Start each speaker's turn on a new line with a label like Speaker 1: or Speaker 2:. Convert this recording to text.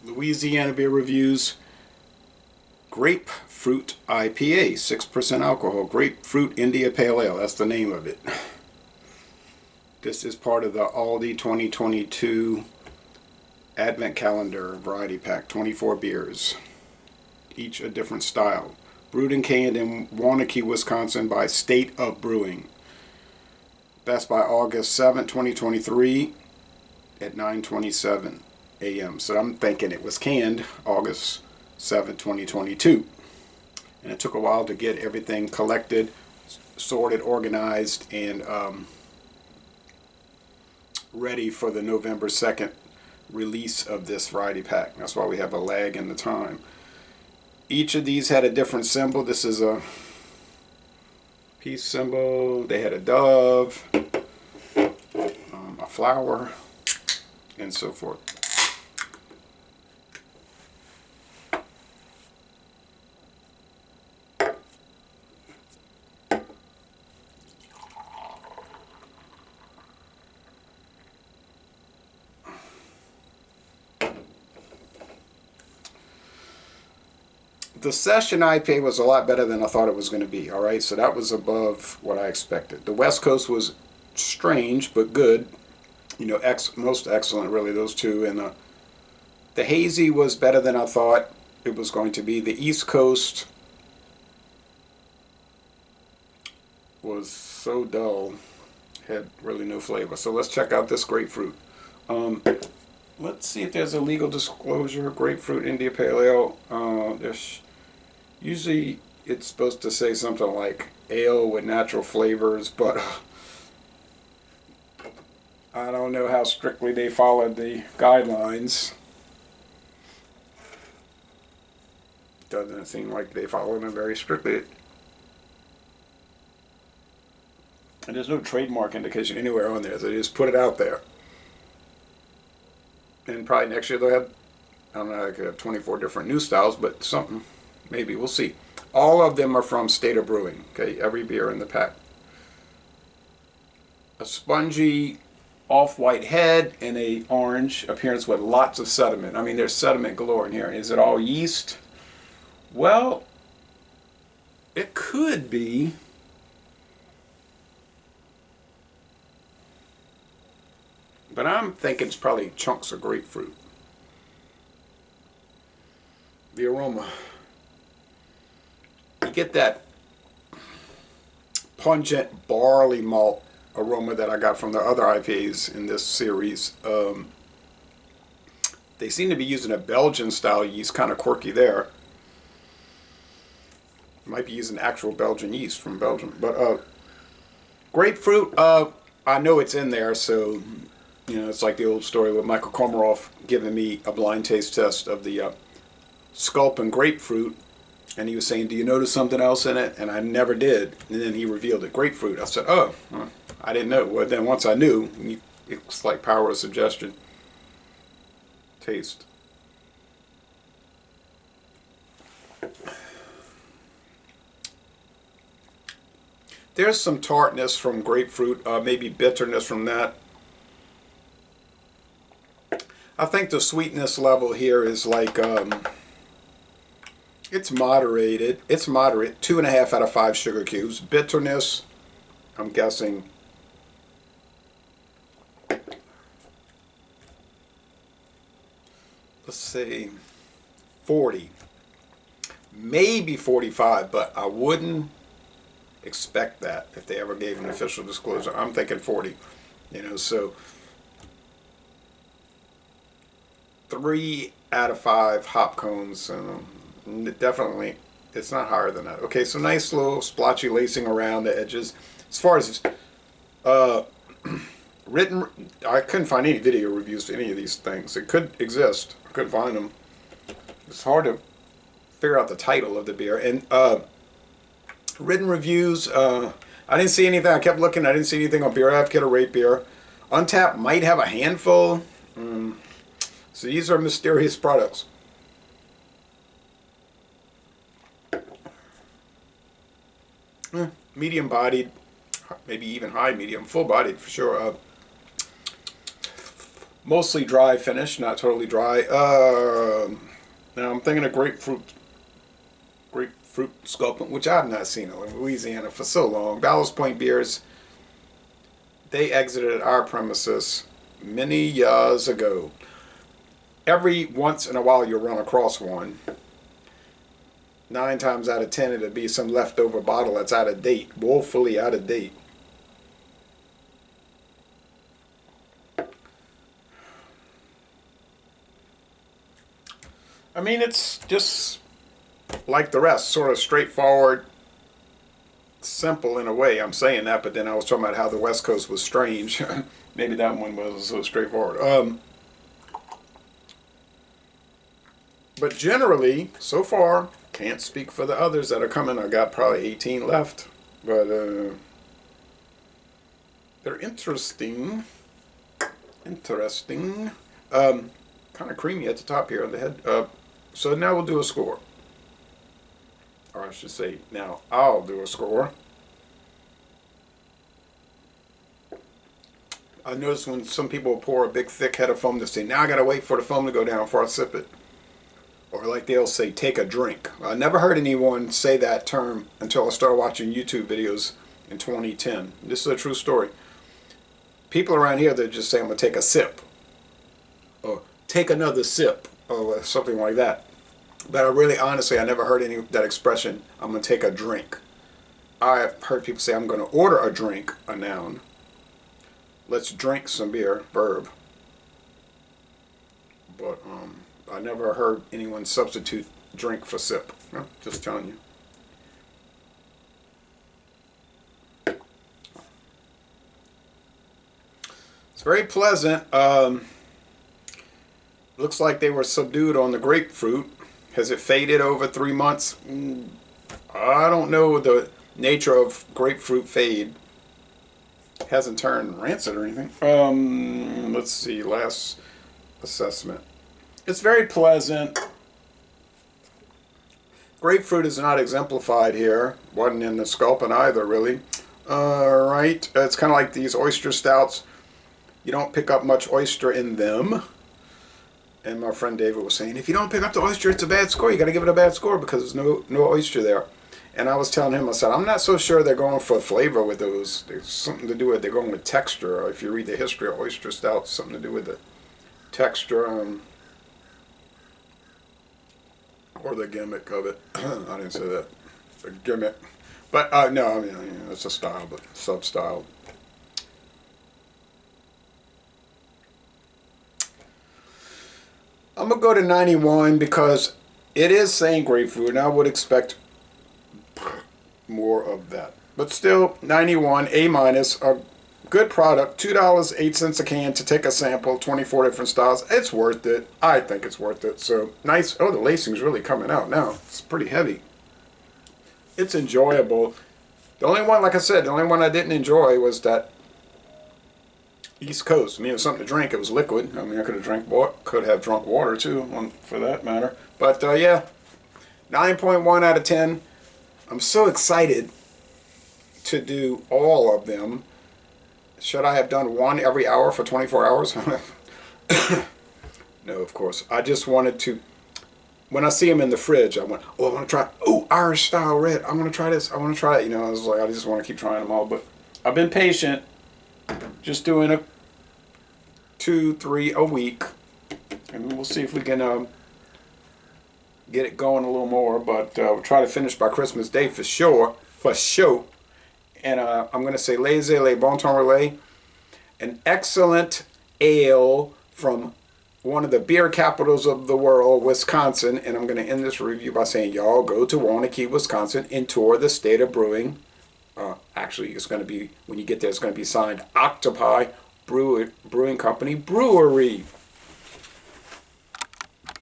Speaker 1: Louisiana Beer Reviews Grapefruit IPA, 6% alcohol. Grapefruit India Pale Ale, that's the name of it. This is part of the Aldi 2022 Advent Calendar Variety Pack, 24 beers, each a different style. Brewed and canned in Waunakee, Wisconsin by State of Brewing. That's by August 7, 2023 at 9:27 a.m. So I'm thinking it was canned August 7, 2022. And it took a while to get everything collected, sorted, organized, and ready for the November 2nd release of this variety pack. That's why we have a lag in the time. Each of these had a different symbol. This is a peace symbol. They had a dove, a flower, and so forth. The Session IPA was a lot better than I thought it was going to be. All right, so that was above what I expected. The West Coast was strange but good. You know, most excellent, really, those two. And the Hazy was better than I thought it was going to be. The East Coast was so dull, had really no flavor. So let's check out this Grapefruit. Let's see if there's a legal disclosure. Grapefruit India Pale Ale. Usually it's supposed to say something like ale with natural flavors, but I don't know how strictly they followed the guidelines. Doesn't seem like they followed them very strictly. And there's no trademark indication anywhere on there, so they just put it out there. And probably next year they'll have, I don't know, I could have 24 different new styles, but something. Maybe, we'll see. All of them are from State of Brewing, okay, every beer in the pack. A spongy off-white head and a orange appearance with lots of sediment. I mean, there's sediment galore in here. Is it all yeast? Well, it could be. But I'm thinking it's probably chunks of grapefruit. The aroma. You get that pungent barley malt aroma that I got from the other IPAs in this series. They seem to be using a Belgian style yeast, kind of quirky there. Might be using actual Belgian yeast from Belgium. But grapefruit, I know it's in there, so you know, it's like the old story with Michael Komaroff giving me a blind taste test of the Sculpin grapefruit. And he was saying, do you notice something else in it? And I never did. And then he revealed it, grapefruit. I said, oh, I didn't know. Well, then once I knew, it's like power of suggestion. Taste. There's some tartness from grapefruit, maybe bitterness from that. I think the sweetness level here is like... it's moderated. It's moderate. 2.5 out of 5 sugar cubes. Bitterness, I'm guessing. Let's say 40. Maybe 45, but I wouldn't expect that if they ever gave an official disclosure. I'm thinking 40. You know, so 3 out of 5 hop cones. Definitely, it's not higher than that. Okay, so nice little splotchy lacing around the edges. As far as written, I couldn't find any video reviews to any of these things. It could exist. I couldn't find them. It's hard to figure out the title of the beer. And written reviews, I didn't see anything. I kept looking. I didn't see anything on Beer Advocate or Rate Beer. Untapped might have a handful. So these are mysterious products. Medium bodied, maybe even high medium, full bodied for sure. Mostly dry finish, not totally dry. Now I'm thinking of grapefruit sculpin, which I've not seen in Louisiana for so long. Ballast Point beers, they exited our premises many years ago. Every once in a while you'll run across one. 9 times out of 10 it'll be some leftover bottle that's out of date, woefully out of date. I mean, it's just like the rest, sort of straightforward, simple in a way. I'm saying that, but then I was talking about how the West Coast was strange. Maybe that one wasn't so straightforward. But generally, so far, can't speak for the others that are coming. I got probably 18 left, but they're interesting. Interesting. Kind of creamy at the top here on the head. So now we'll do a score. Or I should say, now I'll do a score. I notice when some people pour a big thick head of foam, they say, now I gotta wait for the foam to go down before I sip it. Or like they'll say, take a drink. I never heard anyone say that term until I started watching YouTube videos in 2010. This is a true story. People around here, they just say, I'm gonna take a sip. Or take another sip. Or something like that. But I really, honestly, I never heard that expression, I'm going to take a drink. I've heard people say, I'm going to order a drink, a noun. Let's drink some beer, verb. But I never heard anyone substitute drink for sip. No, just telling you. It's very pleasant. Looks like they were subdued on the grapefruit. Has it faded over 3 months? I don't know the nature of grapefruit fade. Hasn't turned rancid or anything. Let's see, last assessment. It's very pleasant. Grapefruit is not exemplified here. Wasn't in the sculpin either, really. Right, it's kind of like these oyster stouts. You don't pick up much oyster in them. And my friend David was saying, if you don't pick up the oyster, it's a bad score. You got to give it a bad score because there's no oyster there. And I was telling him, I said, I'm not so sure they're going for flavor with those. There's something to do with, they're going with texture. If you read the history of oyster stouts, something to do with the texture or the gimmick of it. I didn't say that. The gimmick. But no, I mean, it's a style, but sub-style. I'm going to go to 91 because it is saying grapefruit, and I would expect more of that. But still, 91, A minus, a good product, $2.08 a can to take a sample, 24 different styles. It's worth it. I think it's worth it. So nice. Oh, the lacing's really coming out now. It's pretty heavy. It's enjoyable. The only one, like I said, the only one I didn't enjoy was that East Coast. I mean, it was something to drink. It was liquid. I mean, I could have drunk water too, for that matter. But yeah, 9.1 out of 10. I'm so excited to do all of them. Should I have done one every hour for 24 hours? No, of course. I just wanted to. When I see them in the fridge, I went, oh, I want to try. Oh, Irish style red. I want to try this. I want to try it. You know, I was like, I just want to keep trying them all. But I've been patient. Just doing a 2-3 a week, and we'll see if we can get it going a little more. But we'll try to finish by Christmas Day for sure, And I'm going to say Laissez les bon temps relais, an excellent ale from one of the beer capitals of the world, Wisconsin. And I'm going to end this review by saying, y'all go to Waunakee, Wisconsin, and tour the State of Brewing. Actually, it's going to be, when you get there, it's going to be signed Octopi Brewing Company Brewery.